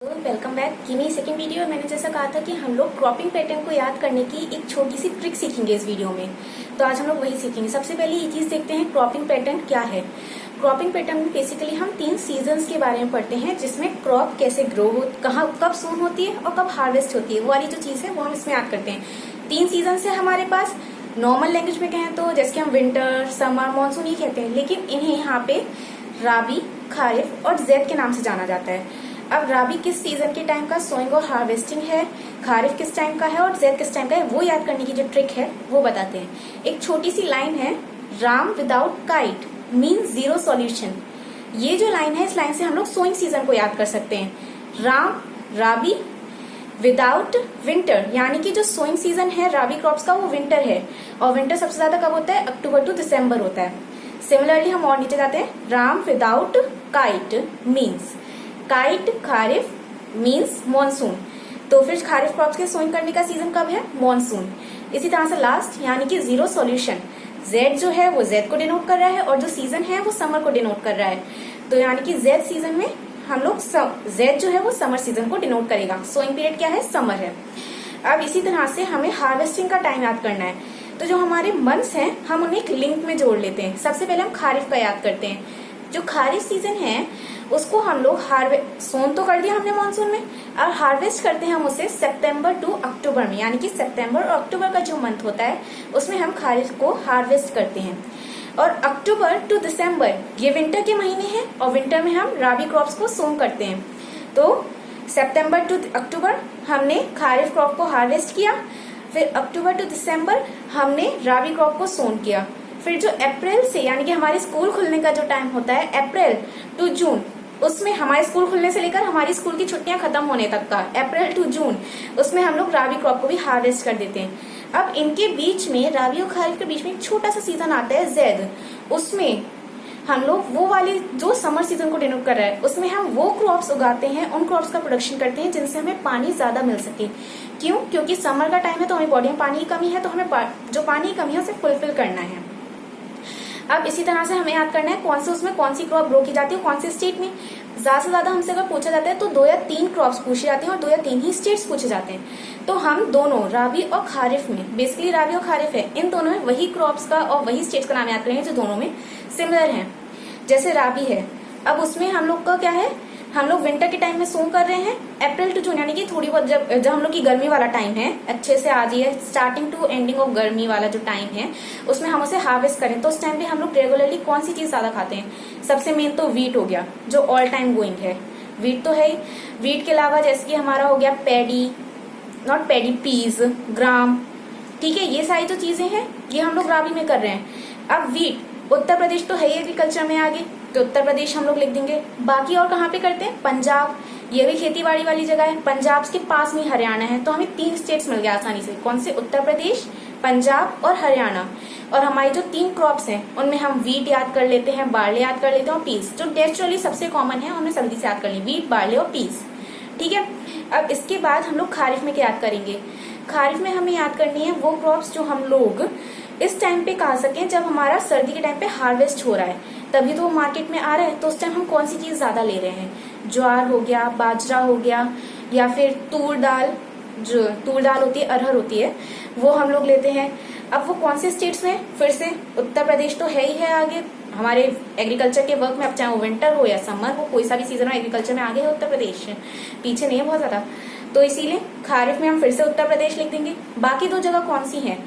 Welcome back की मेरी second video. मैंने जैसा कहा था कि हम लोग क्रॉपिंग पैटर्न को याद करने की एक छोटी सी ट्रिक सीखेंगे इस वीडियो में। तो आज हम लोग वही सीखेंगे। सबसे पहले ये चीज देखते हैं क्रॉपिंग पैटर्न क्या है। क्रॉपिंग पैटर्न में बेसिकली हम 3 सीजन्स के बारे में पढ़ते हैं, जिसमें क्रॉप कैसे ग्रो हो, कहाँ कब सोन होती है और कब हार्वेस्ट होती है, वो वाली जो चीज है वो हम इसमें याद करते हैं। 3 सीजन है हमारे पास। नॉर्मल लैंग्वेज में कहें तो जैसे कि हम विंटर, समर, मानसून ये कहते हैं, लेकिन इन्हें यहाँ पे राबी, खारिफ और जैद के नाम से जाना जाता है। अब राबी किस सीजन के टाइम का सोइंग और हार्वेस्टिंग है, खारिफ किस टाइम का है और जैद किस टाइम का है, वो याद करने की जो ट्रिक है वो बताते हैं। एक छोटी सी लाइन है, Ram without kite means zero solution. ये जो लाइन है, इस लाइन से हम लोग सोइंग सीजन को याद कर सकते हैं। राम, राबी विदाउट विंटर, यानी कि जो सोइंग सीजन है राबी क्रॉप्स का वो विंटर है, और विंटर सबसे ज्यादा कब होता है? अक्टूबर टू दिसंबर होता है। सिमिलरली हम और नीचे जाते हैं, Ram without kite means kite kharif means monsoon. तो फिर खारिफ क्रॉप्स के सोइंग करने का सीजन कब है? मॉनसून। इसी तरह से लास्ट यानी कि जीरो सॉल्यूशन, जेड जो है वो जेड को डिनोट कर रहा है और जो सीजन है वो समर को डिनोट कर रहा है। तो यानी कि जेड सीजन में हम लोग जेड जो है वो समर सीजन को डिनोट करेगा। सोइंग पीरियड क्या है? समर है। अब इसी तरह से हमें हार्वेस्टिंग का टाइम याद करना है। तो जो हमारे मंथ्स हैं हम उन्हें एक लिंक में जोड़ लेते हैं। सबसे पहले हम खारिफ का याद करते हैं। जो खारिफ सीजन है उसको हम लोग सोन तो कर दिया हमने मानसून में, और हार्वेस्ट करते हैं हम उसे सितंबर टू अक्टूबर में, यानी कि सितंबर और अक्टूबर का जो मंथ होता है उसमें हम खारिफ को हार्वेस्ट करते हैं। और अक्टूबर टू दिसंबर ये विंटर के महीने हैं, और विंटर में हम राबी क्रॉप्स को सोन करते हैं। तो सितंबर टू अक्टूबर हमने खारिफ क्रॉप को हार्वेस्ट किया, फिर अक्टूबर टू दिसंबर हमने राबी क्रॉप को सोन किया। फिर जो अप्रैल से, यानी कि हमारे स्कूल खुलने का जो टाइम होता है अप्रैल टू जून, उसमें हमारे स्कूल खुलने से लेकर हमारी स्कूल की छुट्टियां खत्म होने तक का अप्रैल टू जून, उसमें हम लोग राबी क्रॉप को भी हार्वेस्ट कर देते हैं। अब इनके बीच में, राबी और खारिफ के बीच में एक छोटा सा सीजन आता है जैद। उसमें हम लोग वो वाली जो समर सीजन को डिनोट कर रहा है, उसमें हम वो क्रॉप्स उगाते हैं, उन क्रॉप्स का प्रोडक्शन करते हैं जिनसे हमें पानी ज्यादा मिल सके। क्यों? क्योंकि समर का टाइम है तो हमारी बॉडी में पानी की कमी है, तो हमें जो पानी की कमी है उसे फुलफिल करना है। अब इसी तरह से हमें याद करना है कौन से उसमें कौन सी क्रॉप ग्रो की जाती है, कौन से स्टेट में। ज्यादा से ज्यादा हमसे अगर पूछा जाता है तो 2 या 3 क्रॉप्स पूछे जाते हैं और 2 या 3 ही स्टेट्स पूछे जाते हैं। तो हम दोनों राबी और खारिफ में, बेसिकली राबी और खारिफ है, इन दोनों में वही क्रॉप्स का और वही स्टेट्स का नाम याद करेंगे जो दोनों में सिमिलर है। जैसे राबी है, अब उसमें हम लोग का क्या है, हम लोग विंटर के टाइम में सोन कर रहे हैं अप्रैल टू जून, यानी कि थोड़ी बहुत जब हम लोग की गर्मी वाला टाइम है, अच्छे से आ जाइए, स्टार्टिंग टू एंडिंग ऑफ गर्मी वाला जो टाइम है उसमें हम उसे हार्वेस्ट करें। तो उस टाइम पे हम लोग रेगुलरली कौन सी चीज ज्यादा खाते हैं? सबसे मेन तो वीट हो गया, जो ऑल टाइम गोइंग है। वीट तो है ही। वीट के अलावा जैसे कि हमारा हो गया पैडी, नॉट पैडी, पीज, ग्राम, ठीक है, ये सारी जो चीजें हैं ये हम लोग राबी में कर रहे हैं। अब वीट, उत्तर प्रदेश तो है ही एग्रीकल्चर में आगे, तो उत्तर प्रदेश हम लोग लिख देंगे। बाकी और कहाँ पे करते हैं? पंजाब, ये भी खेती बाड़ी वाली जगह है। पंजाब के पास में हरियाणा है, तो हमें 3 स्टेट्स मिल गया आसानी से। कौन से? उत्तर प्रदेश, पंजाब और हरियाणा। और हमारी जो 3 क्रॉप्स हैं उनमें हम वीट याद कर लेते हैं, बार्ले याद कर लेते हैं और पीस, जो नेचुरली सबसे कॉमन है उन्हें जल्दी से याद कर ली, वीट, बार्ले और पीस, ठीक है। अब इसके बाद हम लोग खारिफ में क्या याद करेंगे? खारिफ में हमें याद करनी है वो क्रॉप्स जो हम लोग इस टाइम पे खा सकें जब हमारा सर्दी के टाइम पे हार्वेस्ट हो रहा है, तभी तो वो मार्केट में आ रहा है। तो उस टाइम हम कौन सी चीज ज्यादा ले रहे हैं? ज्वार हो गया, बाजरा हो गया, या फिर तूर दाल, जो तूर दाल होती है, अरहर होती है, वो हम लोग लेते हैं। अब वो कौन से स्टेट्स में? फिर से उत्तर प्रदेश तो है ही है आगे हमारे एग्रीकल्चर के वर्क में। अब चाहे वो विंटर हो या समर हो, कोई सा भी सीजन हो, एग्रीकल्चर में आगे है उत्तर प्रदेश, पीछे नहीं है बहुत ज्यादा। तो इसीलिए खारिफ में हम फिर से उत्तर प्रदेश लिख देंगे। बाकी 2 जगह कौन सी है?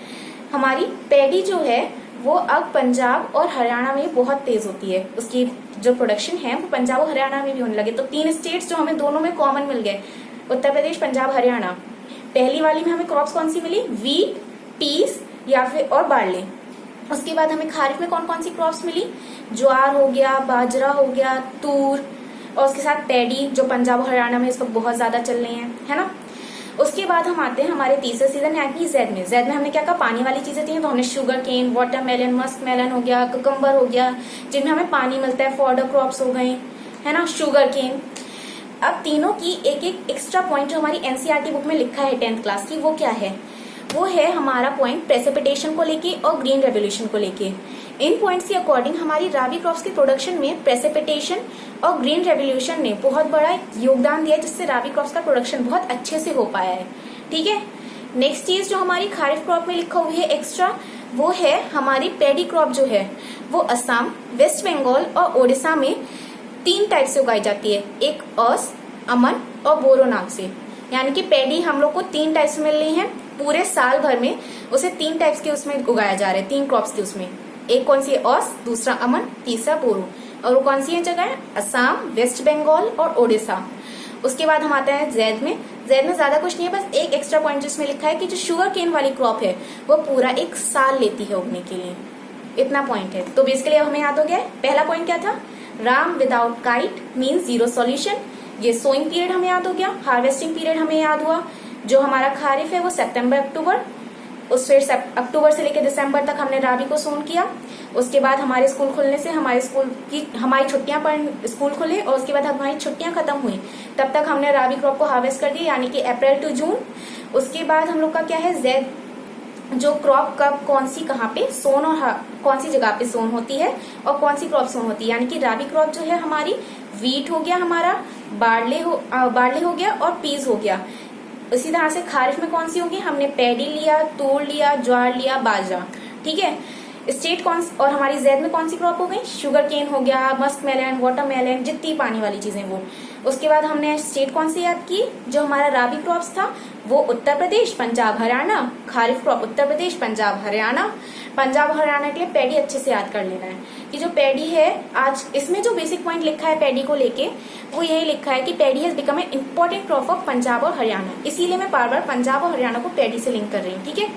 हमारी पैडी जो है वो अब पंजाब और हरियाणा में बहुत तेज होती है, उसकी जो प्रोडक्शन है वो पंजाब और हरियाणा में भी होने लगे। तो 3 स्टेट्स जो हमें दोनों में कॉमन मिल गए, उत्तर प्रदेश, पंजाब, हरियाणा। पहली वाली में हमें क्रॉप्स कौन सी मिली? वीट, पीस या फिर और बार्ले। उसके बाद हमें खारिफ में कौन कौन सी क्रॉप्स मिली? ज्वार हो गया, बाजरा हो गया, तूर, और उसके साथ पैडी जो पंजाब और हरियाणा में इस वक्त बहुत ज्यादा चल रही है ना। उसके बाद हम आते हैं हमारे तीसरे सीजन यानी कि जैद में। जैद में हमने क्या कहा? पानी वाली चीजें थी, तो हमने sugarcane, watermelon, muskmelon हो गया, कुकम्बर हो गया, जिनमें हमें पानी मिलता है, फॉडर क्रॉप्स हो गए, है ना, शुगर केन। अब तीनों की एक एक एक्स्ट्रा पॉइंट जो हमारी एनसीईआरटी बुक में लिखा है 10th क्लास की, वो क्या है? वो है हमारा पॉइंट प्रेसिपिटेशन को लेके और ग्रीन रेवोल्यूशन को लेके। इन पॉइंट्स के अकॉर्डिंग हमारी राबी क्रॉप्स के प्रोडक्शन में प्रेसिपिटेशन और ग्रीन रेवोल्यूशन ने बहुत बड़ा योगदान दिया, जिससे राबी क्रॉप्स का प्रोडक्शन बहुत अच्छे से हो पाया है। ठीक है, नेक्स्ट चीज जो हमारी खारिफ क्रॉप में लिखा हुई है एक्स्ट्रा, वो है हमारी पैडी क्रॉप जो है वो असम, वेस्ट बंगाल और ओडिशा में 3 टाइप से उगाई जाती है, एक औस, अमन और बोरो नाम से। यानी कि पैडी हम लोग को 3 टाइप से मिल रही है, पूरे साल भर में उसे 3 टाइप्स के उसमें उगाया जा रहा है, 3 क्रॉप्स के उसमें। एक कौन सी है औस, दूसरा अमन, तीसरा बोरो। और वो कौन सी है जगह, असम, वेस्ट बंगाल और ओडिशा। उसके बाद हम आते हैं जैद में। जैद में ज्यादा कुछ नहीं है, बस एक एक्स्ट्रा पॉइंट जिसमें लिखा है कि जो शुगर केन वाली क्रॉप है वो पूरा 1 साल लेती है उगने के लिए, इतना पॉइंट है। तो बेसिकली अब हमें याद हो गया है। पहला पॉइंट क्या था, Ram without kite means 0 solution. ये सोइंग पीरियड हमें याद हो गया, हार्वेस्टिंग पीरियड हमें याद हुआ। जो हमारा खारिफ है वो सितंबर अक्टूबर, उस फिर अक्टूबर से लेकर दिसंबर तक हमने राबी को सोन किया। उसके बाद हमारे स्कूल खुलने से हमारी छुट्टियां स्कूल खुले और उसके बाद हमारी छुट्टियां खत्म हुई, तब तक हमने राबी क्रॉप को हार्वेस्ट कर दिया, यानी कि अप्रैल टू जून। उसके बाद हम लोग का क्या है, जैद जो क्रॉप कब कौन सी कहाँ पे सोन और कौन सी जगह पे सोन होती है और कौन सी क्रॉप सोन होती है। यानी कि राबी क्रॉप जो है हमारी वीट हो गया, हमारा बार्ले हो गया और पीज हो गया। इसी तरह से खारिफ में कौन सी होगी, हमने पैडी लिया, तूर लिया, ज्वार लिया, बाजरा। ठीक है, स्टेट कौन और हमारी जैद में कौन सी क्रॉप हो गई, शुगर केन हो गया, मस्क मेलन, वाटरमेलन, जितनी पानी वाली चीजें वो। उसके बाद हमने स्टेट कौन सी याद की, जो हमारा राबी क्रॉप्स था वो उत्तर प्रदेश, पंजाब, हरियाणा। खारिफ क्रॉप उत्तर प्रदेश, पंजाब, हरियाणा। पंजाब और हरियाणा के लिए पैडी अच्छे से याद कर लेना है कि जो पैडी है, आज इसमें जो बेसिक पॉइंट लिखा है पैडी को लेके वो यही लिखा है कि paddy has become an important crop of Punjab और हरियाणा। इसीलिए मैं बार बार पंजाब और हरियाणा को पैडी से लिंक कर रही हूँ। ठीक है,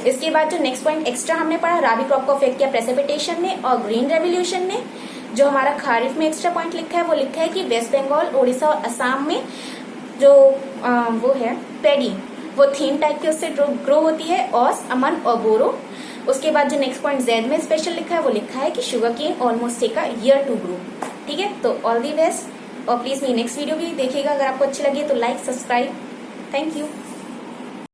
इसके बाद जो नेक्स्ट पॉइंट एक्स्ट्रा हमने पढ़ा, राबी क्रॉप को अफेक्ट किया प्रेसिपिटेशन ने और ग्रीन रेवोल्यूशन ने। जो हमारा खारिफ में एक्स्ट्रा पॉइंट लिखा है वो लिखा है कि वेस्ट बंगाल, ओडिशा और असम में जो वो है पैडी, वो 3 टाइप के उससे ग्रो होती है, औस, अमन और बोरो। उसके बाद जो नेक्स्ट पॉइंट जैद में स्पेशल लिखा है वो लिखा है कि sugarcane almost take a year to grow. ठीक है, तो ऑल दी बेस्ट, और प्लीज मेरी नेक्स्ट वीडियो भी देखिएगा। अगर आपको अच्छी लगी तो लाइक, सब्सक्राइब। Thank you.